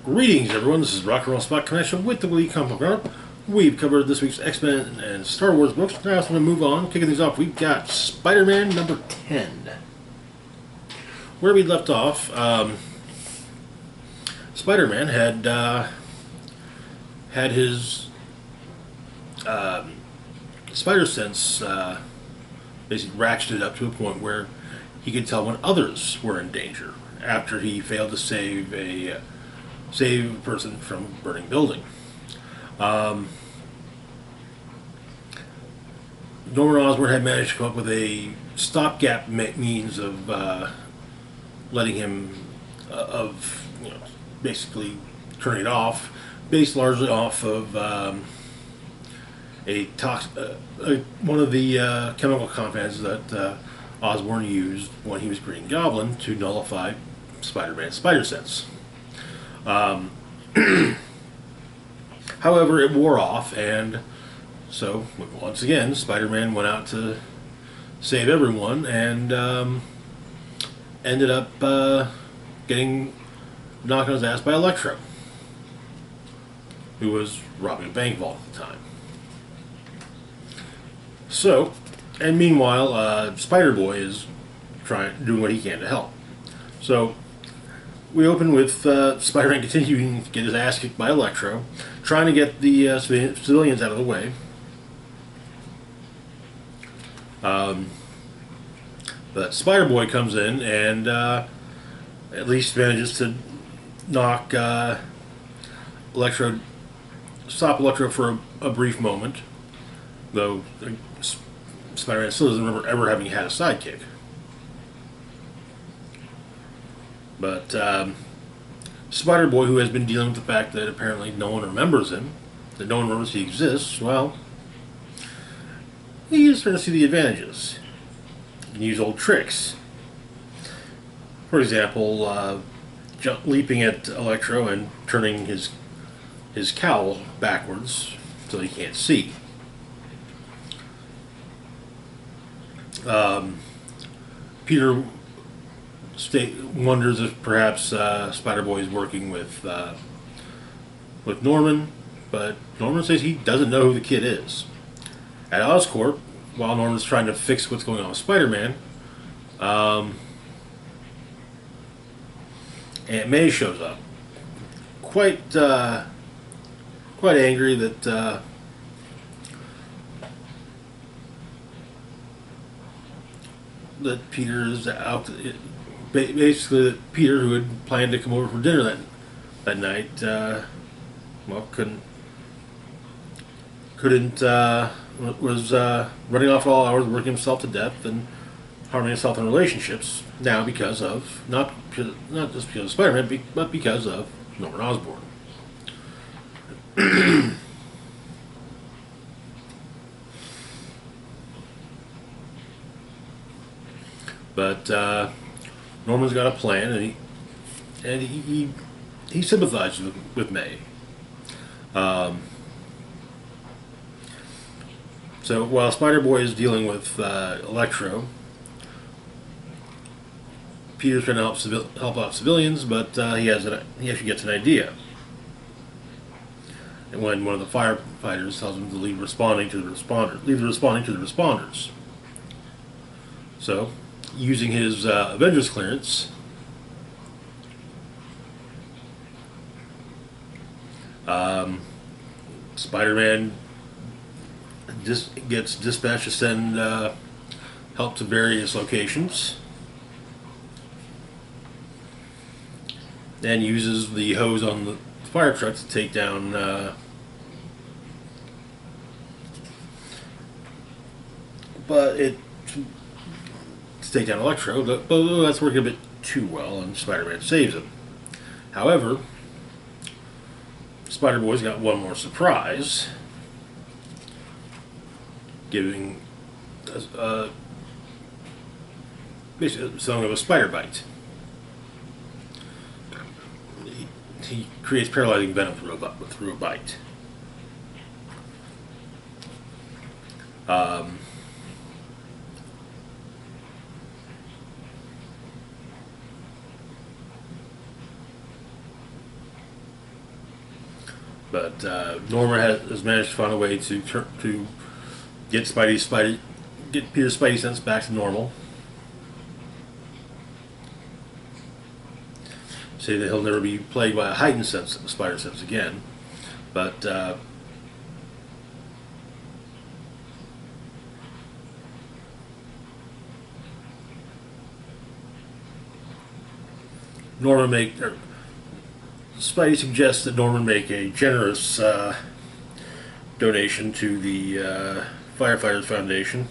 Greetings, everyone. This is Rock and Roll Spot Connection with the Weekly Comic Book Roundup. We've covered this week's X-Men and Star Wars books. Now it's going to move on. Kicking things off, we've got Spider-Man number 10. Where we left off, Spider-Man had his spider sense basically ratcheted up to a point where he could tell when others were in danger after he failed to save a person from a burning building. Norman Osborn had managed to come up with a stopgap means of letting him, basically turning it off, based largely off of one of the chemical compounds that Osborn used when he was Green Goblin to nullify Spider-Man's spider sense. However, it wore off, and so once again, Spider-Man went out to save everyone, and ended up getting knocked on his ass by Electro, who was robbing a bank vault at the time. So, and meanwhile, Spider-Boy is doing what he can to help. So, we open with Spider-Man continuing to get his ass kicked by Electro, trying to get the civilians out of the way. But Spider-Boy comes in and at least manages to knock stop Electro for a brief moment, though Spider-Man still doesn't remember ever having had a sidekick. But Spider-Boy, who has been dealing with the fact that apparently no one remembers him, that no one remembers he exists, well, he is starting to see the advantages. He can use old tricks. For example, leaping at Electro and turning his cowl backwards so he can't see. Peter wonders if perhaps Spider-Boy is working with Norman, but Norman says he doesn't know who the kid is. At Oscorp, while Norman's trying to fix what's going on with Spider-Man, Aunt May shows up, quite angry that Peter is out. Basically, that Peter, who had planned to come over for dinner that night, was running off at all hours, working himself to death and harming himself in relationships. Now, because of not just because of Spider-Man, but because of Norman Osborn. But Norman's got a plan, and he sympathizes with May. So while Spider-Boy is dealing with Electro, Peter's trying to help out civilians, but he actually gets an idea. And when one of the firefighters tells him to leave the responding to the responders. So, using his Avengers clearance, Spider-Man gets dispatched to send help to various locations, and uses the hose on the fire truck to take down Electro, but that's working a bit too well, and Spider-Man saves him. However, Spider-Boy's got one more surprise, giving basically something of a spider bite. He creates paralyzing venom through a bite. But Norman has managed to find a way to get get Peter's Spidey sense back to normal. Say that he'll never be plagued by a heightened spider sense again. But Spidey suggests that Norman make a generous donation to the Firefighters Foundation,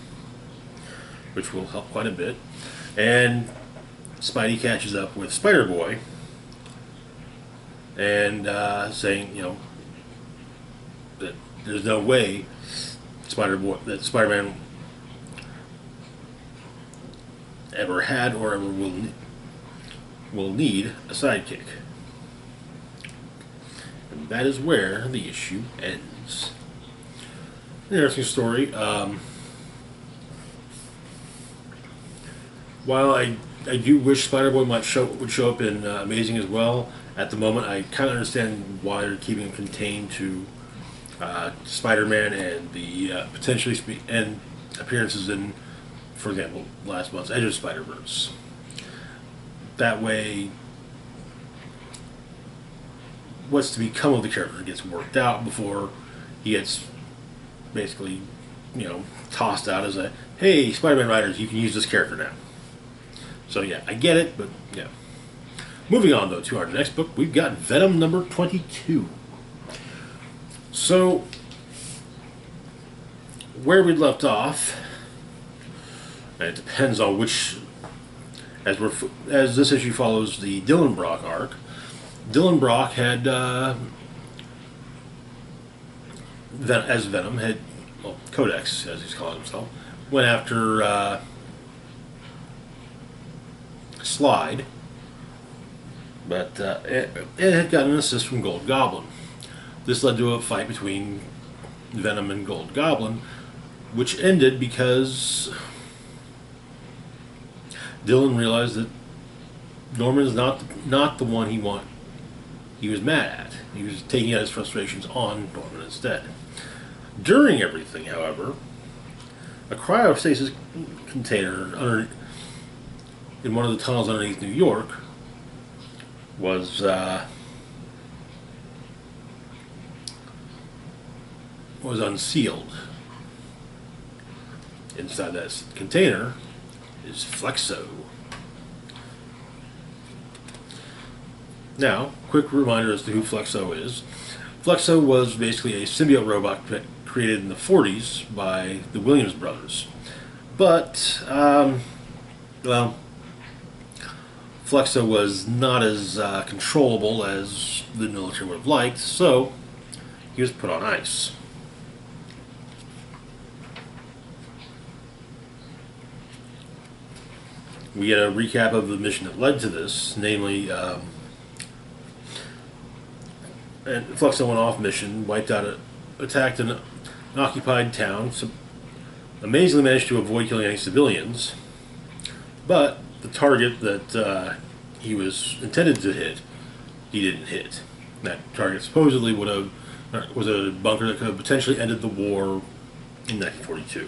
which will help quite a bit. And Spidey catches up with Spider-Boy and saying, that there's no way that Spider-Man ever had or ever will need a sidekick. And that is where the issue ends. An interesting story. While I do wish Spider-Boy would show up in Amazing as well, at the moment I kind of understand why they're keeping him contained to Spider-Man and the and appearances in, for example, last month's Edge of Spider-Verse. That way, what's to become of the character gets worked out before he gets basically, tossed out as a, hey, Spider-Man writers, you can use this character now. So yeah, I get it, but yeah. Moving on, though, to our next book, we've got Venom number 22. So, where we left off, and it depends on which, as this issue follows the Dylan Brock arc. Dylan Brock had, as Venom, Codex, as he's calling himself, went after Slide, but it had gotten an assist from Gold Goblin. This led to a fight between Venom and Gold Goblin, which ended because Dylan realized that Norman is not the one he was mad at. He was taking out his frustrations on Norman instead. During everything, however, a cryostasis container in one of the tunnels underneath New York was unsealed. Inside that container is Flexo. Now, quick reminder as to who Flexo is. Flexo was basically a symbiote robot created in the 40s by the Williams brothers. But, Flexo was not as controllable as the military would have liked, so he was put on ice. We get a recap of the mission that led to this, namely, and Flexo went off mission, attacked an occupied town, amazingly managed to avoid killing any civilians, but the target that he was intended to hit, he didn't hit. That target supposedly was a bunker that could have potentially ended the war in 1942.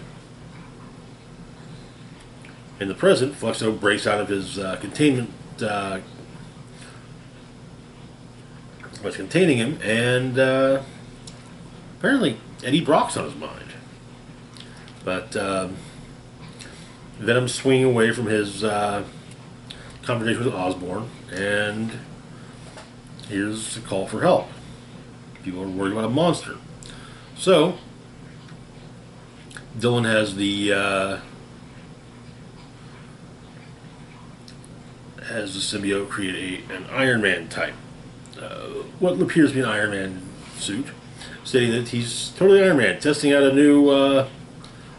In the present, Flexo breaks out of his containment, what's containing him, and apparently Eddie Brock's on his mind. But Venom's swinging away from his confrontation with Osborn, and here's a call for help. People are worried about a monster. So, Dylan has the symbiote create an Iron Man type, what appears to be an Iron Man suit, stating that he's totally Iron Man, testing out a new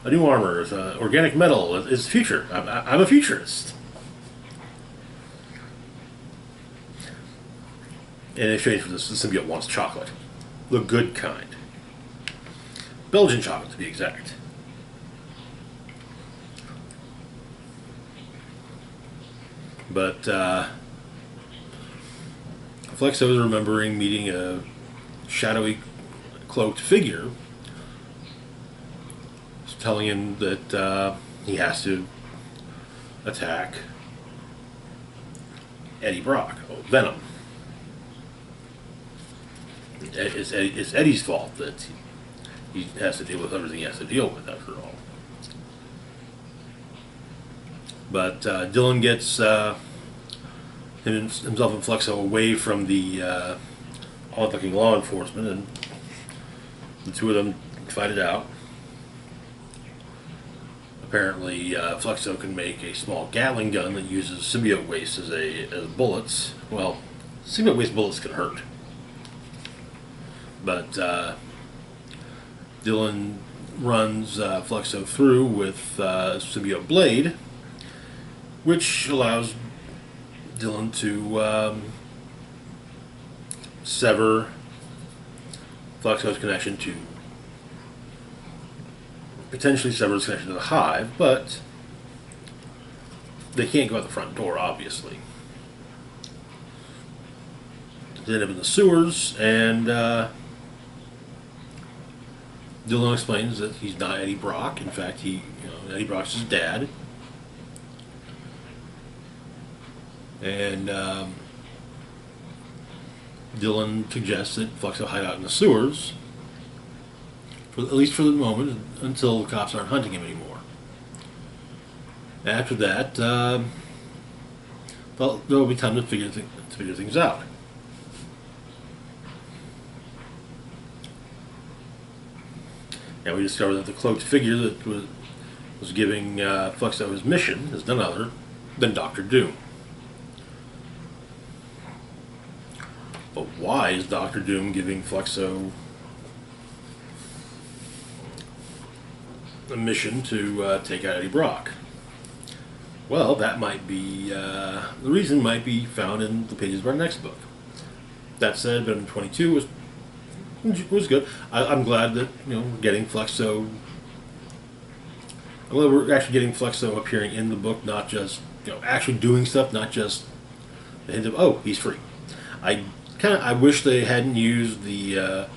armor, organic metal. It's the future. I'm a futurist. In exchange for this, the symbiote wants chocolate, the good kind, Belgian chocolate to be exact. But Flexo is remembering meeting a shadowy cloaked figure, telling him that he has to attack Eddie Brock, Venom. It's Eddie's fault that he has to deal with everything he has to deal with, after all. But Dylan gets himself and Flexo away from the onlooking law enforcement, and the two of them fight it out. Apparently, Flexo can make a small Gatling gun that uses symbiote waste as bullets. Well, symbiote waste bullets can hurt. But Dylan runs Flexo through with symbiote blade, which allows Dylan to sever Flexo's connection to, potentially sever his connection to the hive, but they can't go out the front door, obviously. They end up in the sewers, and Dylan explains that he's not Eddie Brock. In fact, Eddie Brock's his dad. And Dylan suggests that Flexo hide out in the sewers, at least for the moment, until the cops aren't hunting him anymore. After that, there'll be time to figure things out. Now we discover that the cloaked figure that was giving Flexo his mission is none other than Dr. Doom. But why is Dr. Doom giving Flexo a mission to take out Eddie Brock? Well, that might be, the reason might be found in the pages of our next book. That said, Venom 22 was good. I'm glad that, we're getting Flexo. I'm glad we're actually getting Flexo appearing in the book, not just, actually doing stuff, not just the hint of, oh, he's free. I wish they hadn't used the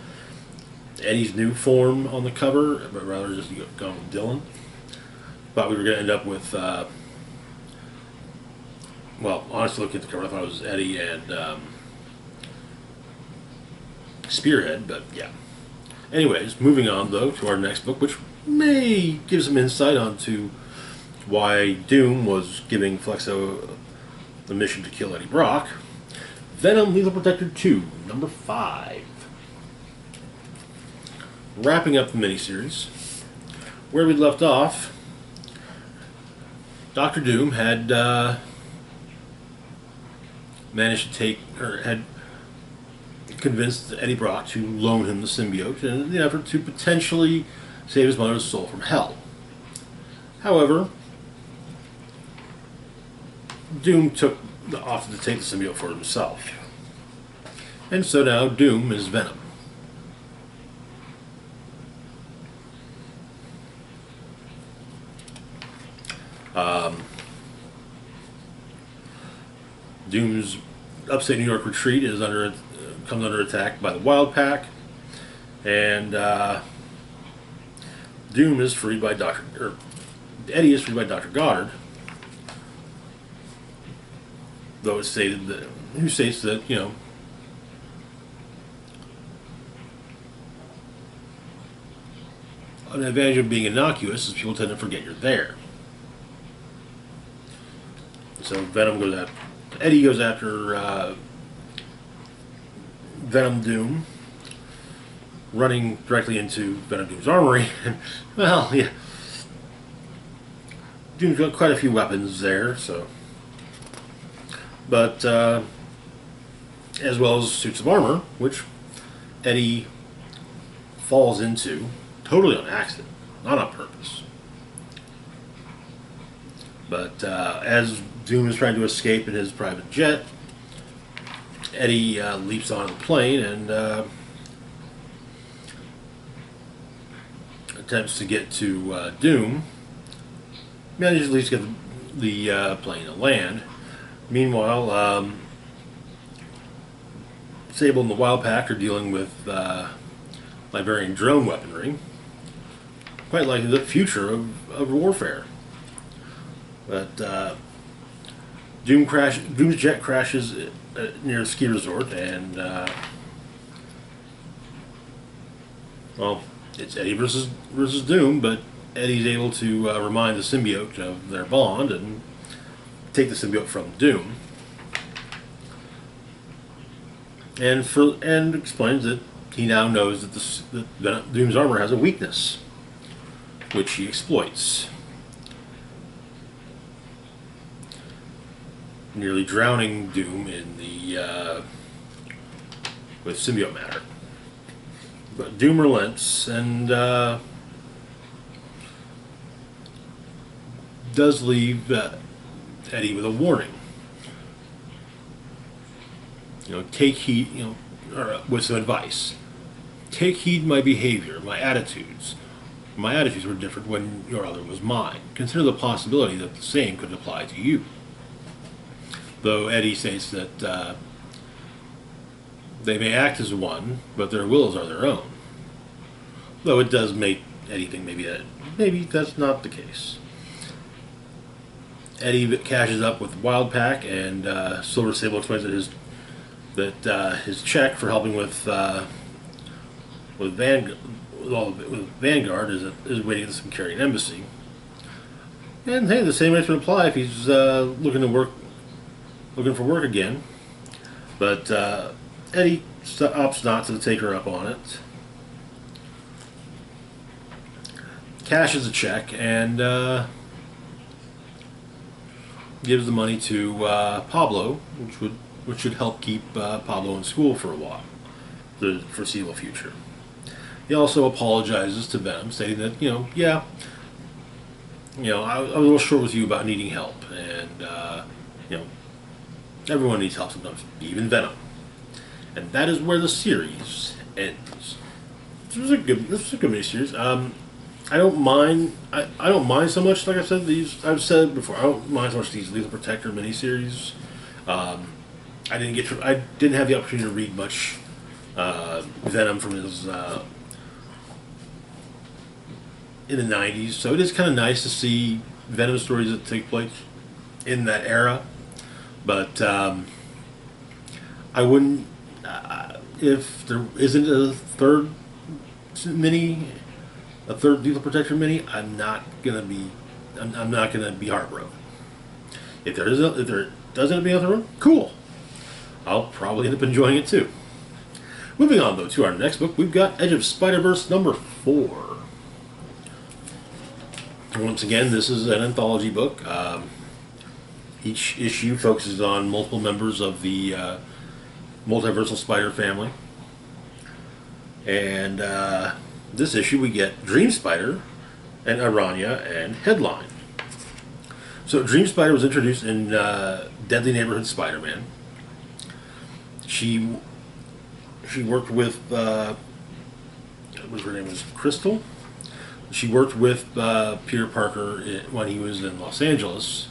Eddie's new form on the cover, but rather just gone with Dylan. Thought we were going to end up with, well, honestly, looking at the cover, I thought it was Eddie and Spearhead, but yeah. Anyways, moving on, though, to our next book, which may give some insight onto why Doom was giving Flexo the mission to kill Eddie Brock. Venom Lethal Protector 2, number 5. Wrapping up the miniseries. Where we left off, Dr. Doom had managed to had convinced Eddie Brock to loan him the symbiote in an effort to potentially save his mother's soul from hell. However, Doom took the offer to take the symbiote for himself. And so now Doom is Venom. Doom's upstate New York retreat comes under attack by the Wild Pack, and Doom is freed by Eddie is freed by Dr. Goddard. Though it's stated that, who states that, an advantage of being innocuous is people tend to forget you're there. So Eddie goes after Venom Doom, running directly into Venom Doom's armory. Well, yeah, Doom's got quite a few weapons there, so. But, as well as suits of armor, which Eddie falls into, totally on accident, not on purpose. But as Doom is trying to escape in his private jet, Eddie leaps onto the plane and attempts to get to Doom. Manages at least to get the plane to land. Meanwhile, Sable and the Wild Pack are dealing with by varying drone weaponry, quite likely the future of warfare. But Doom's jet crashes near a ski resort, and well, it's Eddie versus Doom, but Eddie's able to remind the symbiote of their bond and take the symbiote from Doom, and explains that he now knows that Doom's armor has a weakness, which he exploits, nearly drowning Doom in the with symbiote matter. But Doom relents and does leave Eddie with a warning. Take heed. Or with some advice. Take heed my behavior, my attitudes. My attitudes were different when your other was mine. Consider the possibility that the same could apply to you. Though Eddie states that they may act as one, but their wills are their own. Though it does make Eddie think maybe that's not the case. Eddie cashes up with Wild Pack, and Silver Sable explains that his check for helping with Vanguard is waiting at the Syncarian embassy. And hey, the same rates would apply if he's looking for work again. But Eddie opts not to take her up on it. Cashes a check and gives the money to Pablo, which should help keep Pablo in school for a while, the foreseeable future. He also apologizes to Venom, stating that I was a little short with you about needing help, and everyone needs help sometimes, even Venom. And that is where the series ends. This was a good miniseries. I don't mind. I don't mind so much. Like I said, I've said before. I don't mind so much these Lethal Protector miniseries. I didn't have the opportunity to read much Venom from his in the '90s, so it is kind of nice to see Venom stories that take place in that era. But I wouldn't if there isn't a third Lethal Protector mini. I'm not gonna be heartbroken. If there doesn't be another one, cool. I'll probably end up enjoying it too. Moving on though to our next book, we've got Edge of Spider-Verse number 4. Once again, this is an anthology book. Each issue focuses on multiple members of the multiversal Spider family. And this issue we get Dream Spider and Aranya and Headline. So Dream Spider was introduced in Deadly Neighborhood Spider-Man. She worked with her name was Crystal. She worked with Peter Parker when he was in Los Angeles,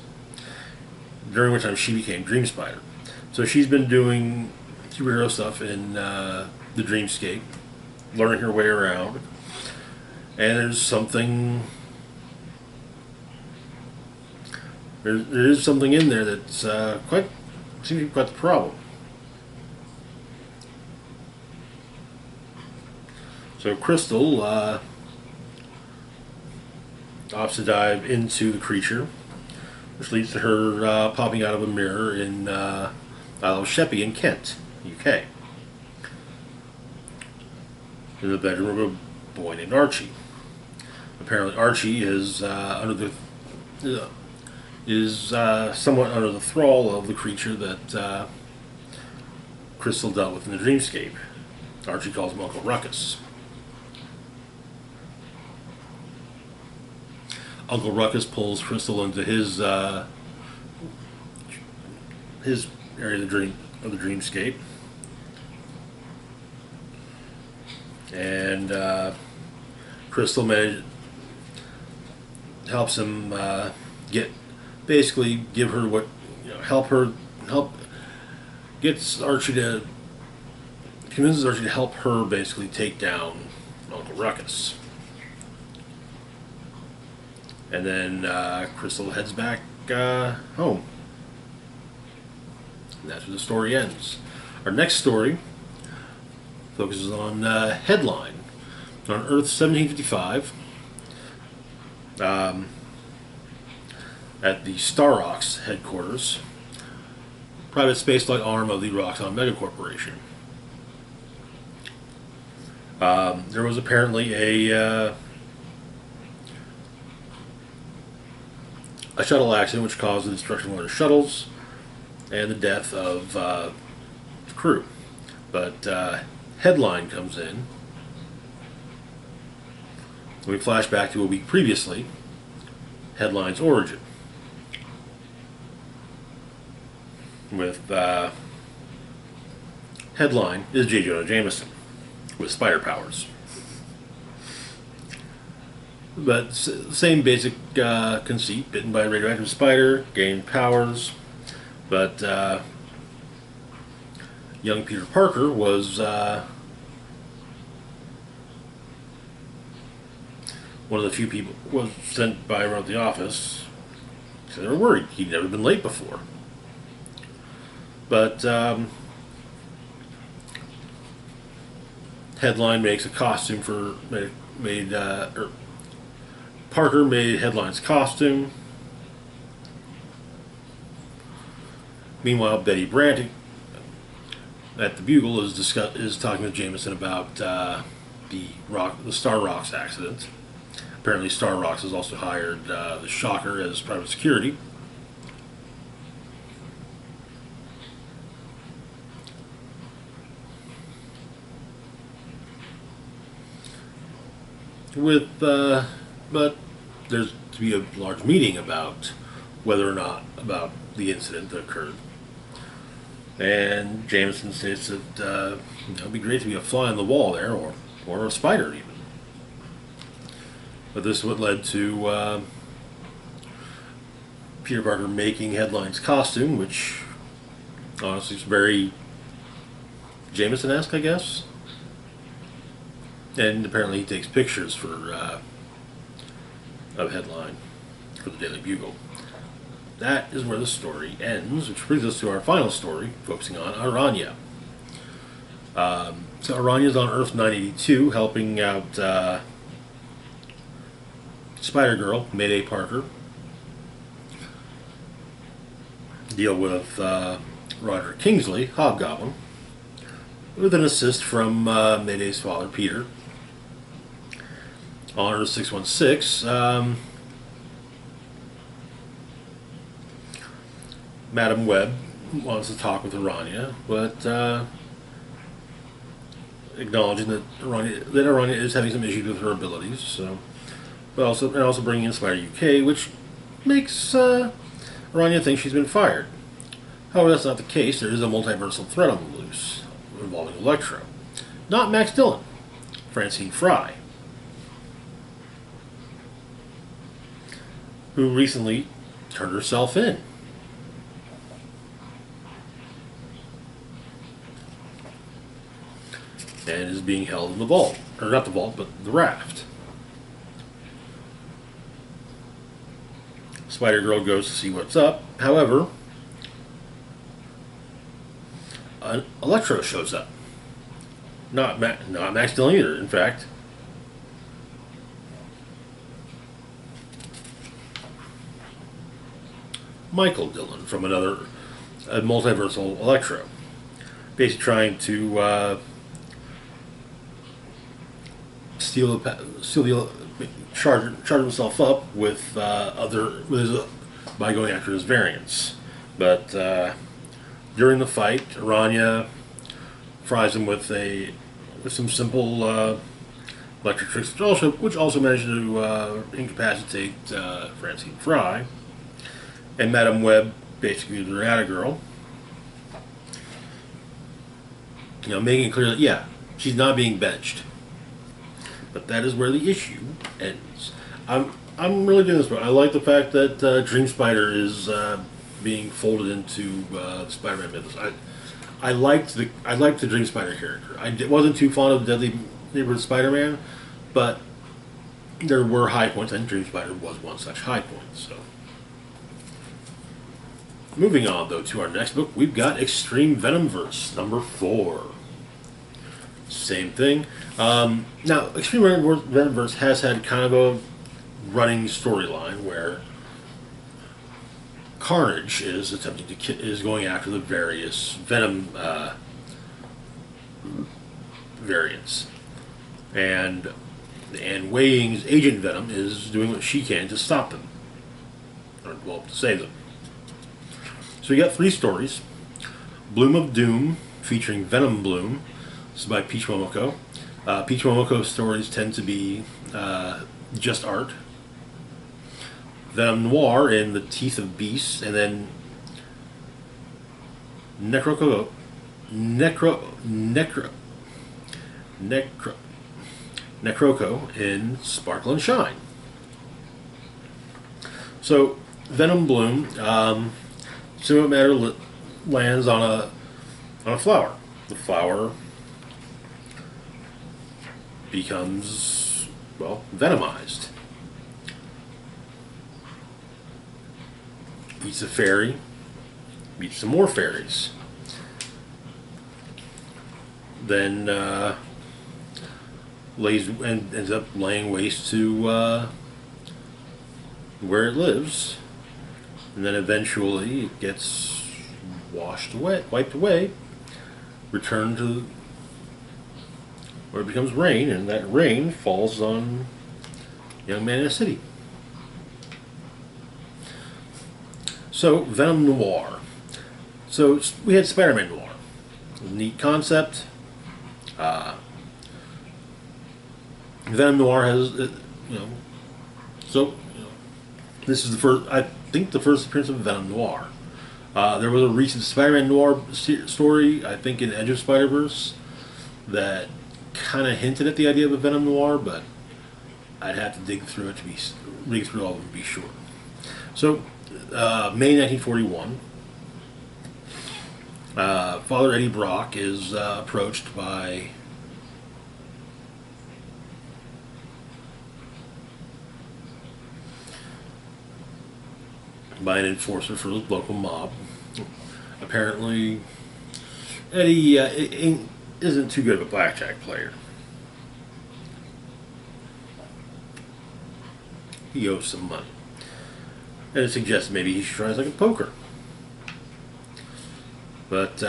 during which time she became Dream Spider. So she's been doing superhero stuff in the Dreamscape, learning her way around. And there is something in there that's seems to be quite the problem. So Crystal opts to dive into the creature, which leads to her popping out of a mirror in Isle of Sheppey in Kent, UK, in the bedroom of a boy named Archie. Apparently, Archie is somewhat under the thrall of the creature that Crystal dealt with in the Dreamscape. Archie calls him Uncle Ruckus. Uncle Ruckus pulls Crystal into his area of the Dreamscape, and Crystal helps him give her what convinces Archie to help her basically take down Uncle Ruckus. And then Crystal heads back home. And that's where the story ends. Our next story focuses on Headline. On Earth 1755, at the Star Rox headquarters, private spaceflight arm of the Roxxon Megacorporation. There was apparently a shuttle accident which caused the destruction of one of the shuttles and the death of the crew. But Headline comes in. We flash back to a week previously, Headline's origin. With Headline is J. Jonah Jameson with spider powers. But same basic conceit, bitten by a radioactive spider, gained powers, but young Peter Parker was one of the few people was sent by around the office because they were worried. He'd never been late before. But Headline makes a costume for Parker made Headline's costume. Meanwhile, Betty Brant at the Bugle is talking with Jameson about the Star Rox accident. Apparently, Star Rox has also hired the Shocker as private security. But there's to be a large meeting about whether or not about the incident that occurred. And Jameson states that it'd be great to be a fly on the wall there, or a spider even. But this is what led to Peter Parker making Headline's costume, which honestly is very Jameson-esque, I guess. And apparently he takes pictures of Headline for the Daily Bugle. That is where the story ends, which brings us to our final story, focusing on Aranya. So Aranya's on Earth 982, helping out Spider-Girl, Mayday Parker, deal with Roger Kingsley, Hobgoblin, with an assist from Mayday's father, Peter. On Earth 616, Madam Web wants to talk with Aranya, but acknowledging that Aranya is having some issues with her abilities, so, but also bringing in Spider UK, which makes Aranya think she's been fired. However, that's not the case. There is a multiversal threat on the loose involving Electro, not Max Dillon, Francine Fry, who recently turned herself in. And is being held in the vault. Or not the vault, but the raft. Spider-Girl goes to see what's up. However, Electro shows up. Not Max Dillon either, in fact. Michael Dillon from a multiversal Electro. Basically trying to charge himself up with by going after his variants. But during the fight, Aranya fries him with some simple electric tricks, which also managed to incapacitate Francine Fry. And Madam Web basically the Rata Girl, making it clear that she's not being benched. But that is where the issue ends. I'm really doing this, but I like the fact that Dream Spider is being folded into the Spider-Man mythos. I liked the Dream Spider character. I wasn't too fond of Deadly Neighborhood Spider-Man, but there were high points, and Dream Spider was one such high point. So, moving on though to our next book, we've got Extreme Venom-Verse number 4. Same thing. Now, Extreme Venom-Verse has had kind of a running storyline where Carnage is attempting to is going after the various Venom variants, and Wei Ying's Agent Venom is doing what she can to stop them, or well, to save them. So we got 3 stories: Bloom of Doom featuring Venom Bloom. This is by Peach Momoko. Peach Momoko's stories tend to be just art. Venom Noir in the Teeth of Beasts, and then Necroco in Sparkle and Shine. So Venom Bloom, Cinema Matter lands on a flower. The flower becomes, well, venomized. Eats a fairy, meets some more fairies. Then ends up laying waste to where it lives, and then eventually it gets wiped away, returned to where it becomes rain, and that rain falls on Young Man in a City. So, Venom Noir. So, we had Spider-Man Noir. Neat concept. Venom Noir has, this is the first, I think the first appearance of Venom Noir. There was a recent Spider-Man Noir story, I think in Edge of Spider-Verse, that kind of hinted at the idea of a Venom Noir, but I'd have to dig through it read through all of them to be sure. So, May 1941, Father Eddie Brock is approached by an enforcer for the local mob. Apparently, Eddie isn't too good of a blackjack player. He owes some money. And it suggests maybe he should try something like poker. But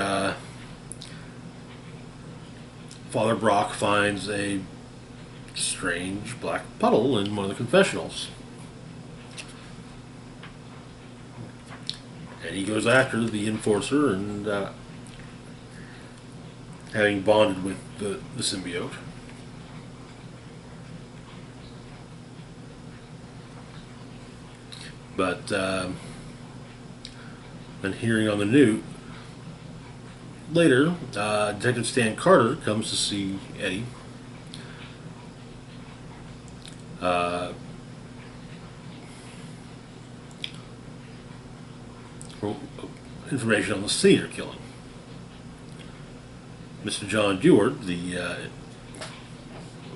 Father Brock finds a strange black puddle in one of the confessionals. And he goes after the enforcer, and having bonded with the symbiote, but then hearing on the news later, Detective Stan Carter comes to see Eddie. For information on the Cedar killing. Mr. John Deward, the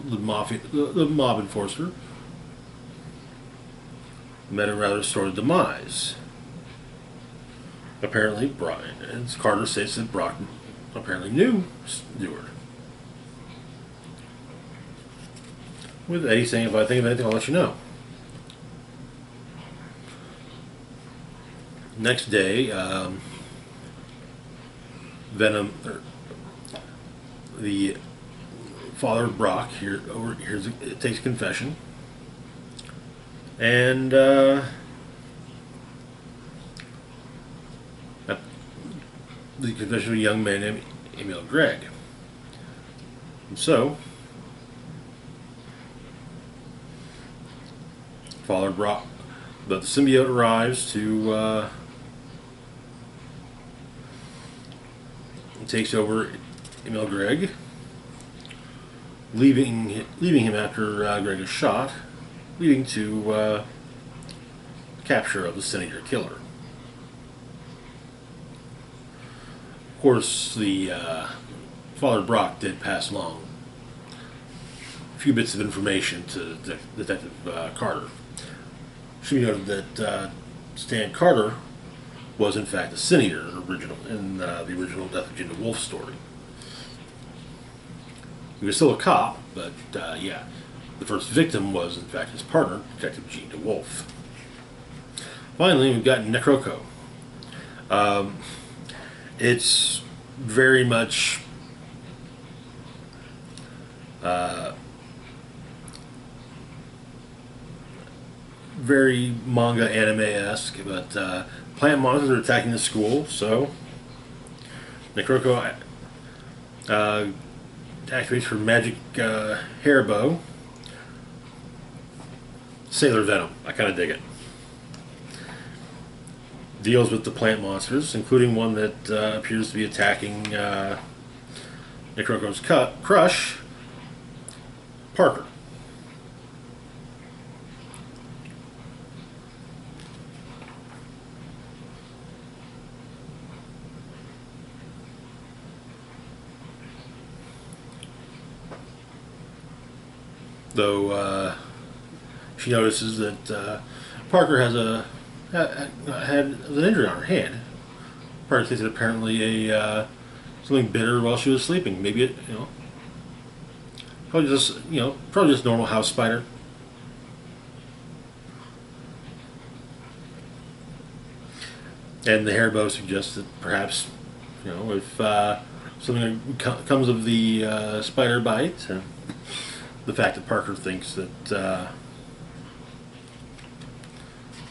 mob enforcer, met a rather sordid demise. Apparently, Brian, and Carter states that Brock apparently knew Deward. With Eddie saying, if I think of anything, I'll let you know. Next day, the Father Brock takes a confession, and the confession of a young man named Emil Gregg. And so, Father Brock, but the symbiote arrives to takes over Emil Gregg, leaving him after Gregg is shot, leading to capture of the Senator Killer. Of course, the Father Brock did pass along few bits of information to Detective Carter. Should be noted that Stan Carter was in fact a Sin Eater in the original Death of Gene DeWolf story. He was still a cop, but yeah, the first victim was in fact his partner, Detective Gene DeWolf. Finally, we've got Necroco. It's very much very manga anime-esque, but plant monsters are attacking the school, so Necroco activates her magic hair bow. Sailor Venom. I kind of dig it. Deals with the plant monsters, including one that appears to be attacking Necroco's crush, Parker. Though she notices that Parker has had an injury on her hand. Parker tasted apparently something bitter while she was sleeping. Maybe it, probably just normal house spider. And the hair bow suggests that perhaps, if something comes of the spider bite, the fact that Parker thinks that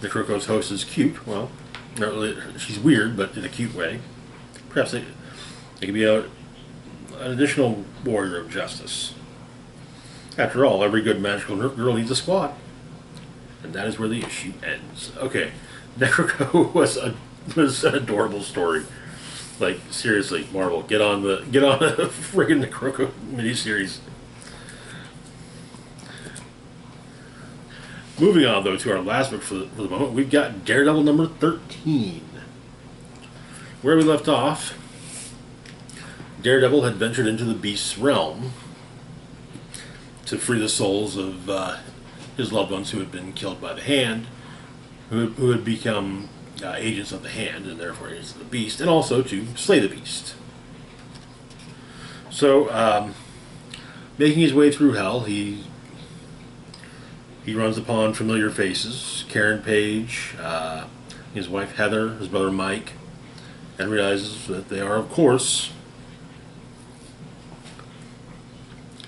Necroco's host is cute, well, not really, she's weird, but in a cute way. Perhaps it could be an additional warrior of justice. After all, every good magical girl needs a squad. And that is where the issue ends. Okay, Necroco was an adorable story. Like, seriously, Marvel, get on a friggin' Necroco miniseries. Moving on, though, to our last book for the moment, we've got Daredevil number 13. Where we left off, Daredevil had ventured into the Beast's realm to free the souls of his loved ones who had been killed by the Hand, who had become agents of the Hand, and therefore agents of the Beast, and also to slay the Beast. So, making his way through hell, he runs upon familiar faces, Karen Page, his wife Heather, his brother Mike, and realizes that they are, of course,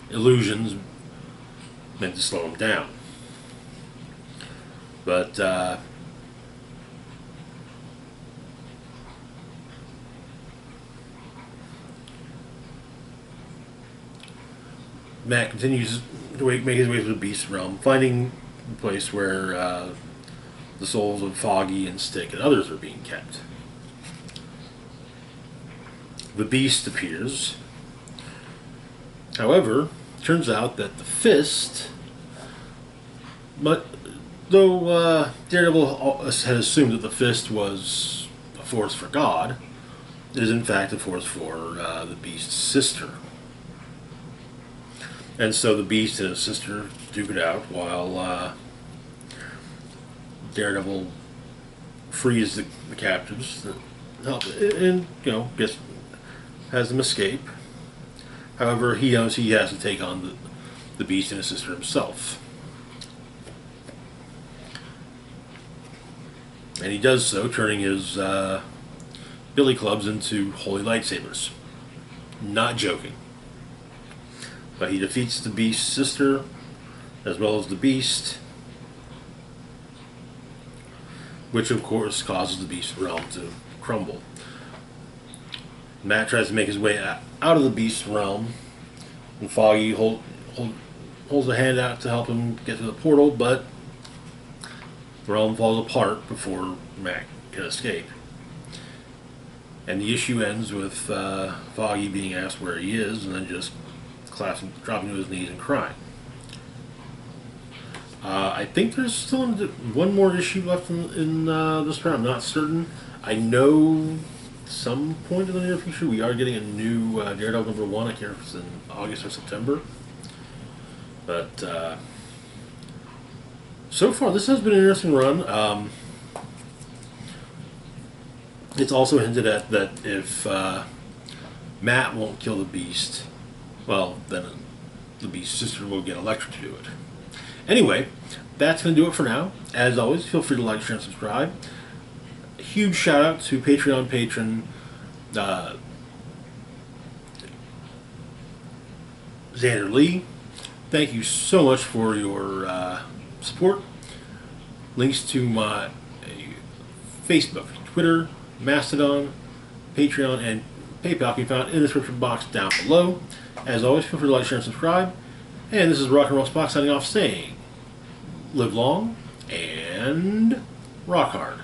illusions meant to slow him down. But Matt continues to make his way through the Beast realm, finding a place where the souls of Foggy and Stick and others are being kept. The Beast appears. However, it turns out that the Fist, but though Daredevil had assumed that the Fist was a force for God, it is in fact a force for the Beast's sister. And so the Beast and his sister duke it out while Daredevil frees the captives and has them escape. However, he knows he has to take on the Beast and his sister himself. And he does so, turning his billy clubs into holy lightsabers. Not joking. But he defeats the Beast's sister, as well as the Beast, which of course causes the Beast's realm to crumble. Matt tries to make his way out of the Beast's realm, and Foggy holds a hand out to help him get to the portal, but the realm falls apart before Matt can escape. And the issue ends with Foggy being asked where he is, and then just dropping to his knees and crying. I think there's still one more issue left in this round. I'm not certain. I know some point in the near future we are getting a new Daredevil number 1. I can't remember if it's in August or September. But so far, this has been an interesting run. It's also hinted at that if Matt won't kill the Beast, well, then the Beast's sister will get Elektra to do it. Anyway, that's going to do it for now. As always, feel free to like, share, and subscribe. A huge shout out to Patreon patron Xander Lee. Thank you so much for your support. Links to my Facebook, Twitter, Mastodon, Patreon, and PayPal can be found in the description box down below. As always, feel free to like, share, and subscribe. And this is Rock and Roll Spock signing off saying, live long and rock hard.